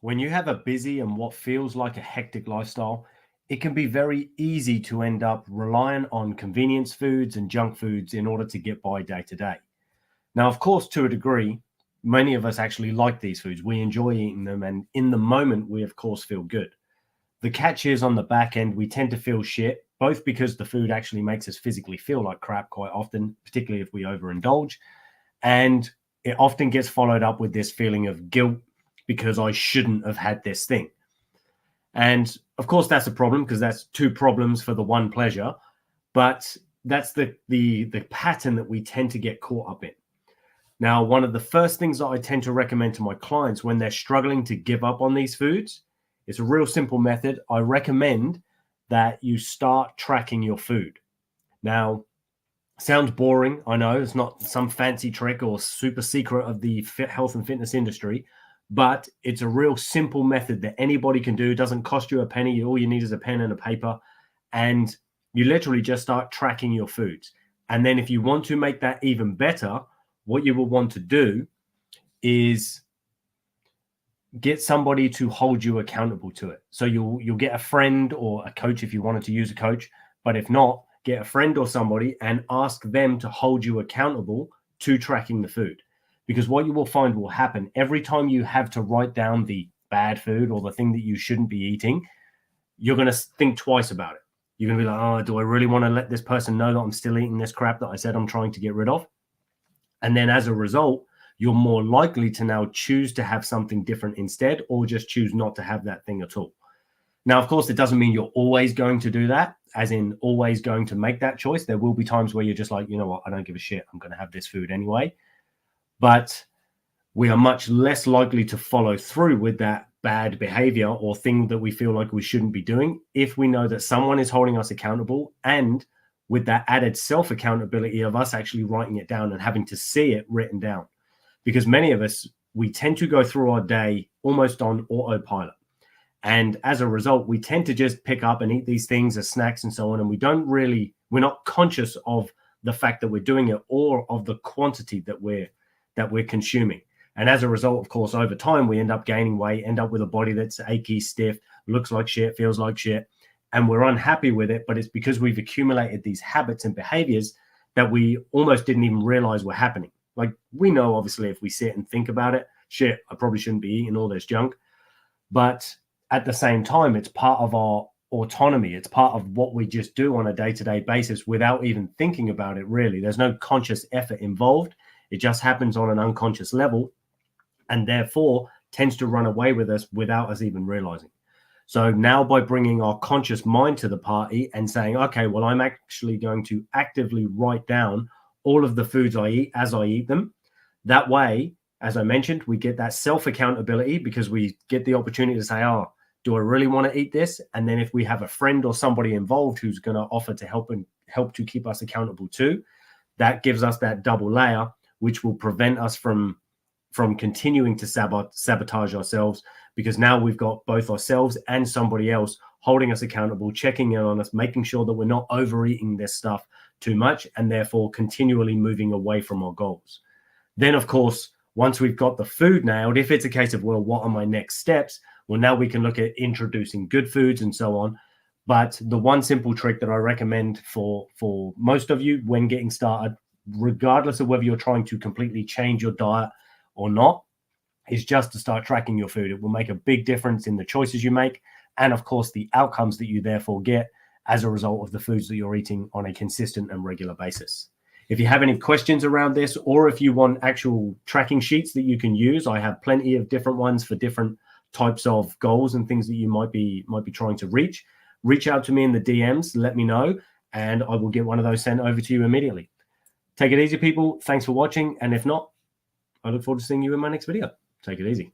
When you have a busy and what feels like a hectic lifestyle, it can be very easy to end up relying on convenience foods and junk foods in order to get by day to day. Now, of course, to a degree, many of us actually like these foods. We enjoy eating them, and in the moment, we of course feel good. The catch is on the back end, we tend to feel shit, both because the food actually makes us physically feel like crap quite often, particularly if we overindulge. And it often gets followed up with this feeling of guilt because I shouldn't have had this thing. And of course, that's a problem because that's two problems for the one pleasure. But that's the pattern that we tend to get caught up in. Now, one of the first things that I tend to recommend to my clients when they're struggling to give up on these foods, it's a real simple method. I recommend that you start tracking your food. Now, sounds boring. I know it's not some fancy trick or super secret of the health and fitness industry, but it's a real simple method that anybody can do. It doesn't cost you a penny. All you need is a pen and a paper, and you literally just start tracking your foods. And then if you want to make that even better, what you will want to do is get somebody to hold you accountable to it. So you'll get a friend or a coach if you wanted to use a coach, but if not, get a friend or somebody and ask them to hold you accountable to tracking the food. Because what you will find will happen every time you have to write down the bad food or the thing that you shouldn't be eating, you're going to think twice about it. You're going to be like, oh, do I really want to let this person know that I'm still eating this crap that I said I'm trying to get rid of? And then as a result, you're more likely to now choose to have something different instead, or just choose not to have that thing at all. Now, of course, it doesn't mean you're always going to do that, as in always going to make that choice. There will be times where you're just like, you know what, I don't give a shit. I'm going to have this food anyway. But we are much less likely to follow through with that bad behavior or thing that we feel like we shouldn't be doing if we know that someone is holding us accountable, and with that added self-accountability of us actually writing it down and having to see it written down. Because many of us, we tend to go through our day almost on autopilot. And as a result, we tend to just pick up and eat these things as snacks and so on. And we're not conscious of the fact that we're doing it or of the quantity that we're consuming. And as a result, of course, over time, we end up gaining weight, end up with a body that's achy, stiff, looks like shit, feels like shit, and we're unhappy with it. But it's because we've accumulated these habits and behaviors that we almost didn't even realize were happening. Like, we know, obviously, if we sit and think about it, shit, I probably shouldn't be eating all this junk. But at the same time, it's part of our autonomy. It's part of what we just do on a day-to-day basis without even thinking about it, really. There's no conscious effort involved. It just happens on an unconscious level, and therefore tends to run away with us without us even realizing. So now, by bringing our conscious mind to the party and saying, okay, well, I'm actually going to actively write down all of the foods I eat as I eat them. That way, as I mentioned, we get that self-accountability because we get the opportunity to say, oh, do I really want to eat this? And then if we have a friend or somebody involved who's going to offer to help to keep us accountable too, that gives us that double layer, which will prevent us from continuing to sabotage ourselves, because now we've got both ourselves and somebody else holding us accountable, checking in on us, making sure that we're not overeating this stuff too much, and therefore continually moving away from our goals. Then, of course, once we've got the food nailed, if it's a case of, well, what are my next steps? Well, now we can look at introducing good foods and so on. But the one simple trick that I recommend for most of you when getting started, regardless of whether you're trying to completely change your diet or not, is just to start tracking your food. It will make a big difference in the choices you make, and of course the outcomes that you therefore get as a result of the foods that you're eating on a consistent and regular basis. If you have any questions around this, or if you want actual tracking sheets that you can use, I have plenty of different ones for different types of goals and things that you might be trying to reach out to me in the DMs, let me know, and I will get one of those sent over to you immediately. Take it easy, people. Thanks for watching, and if not, I look forward to seeing you in my next video. Take it easy.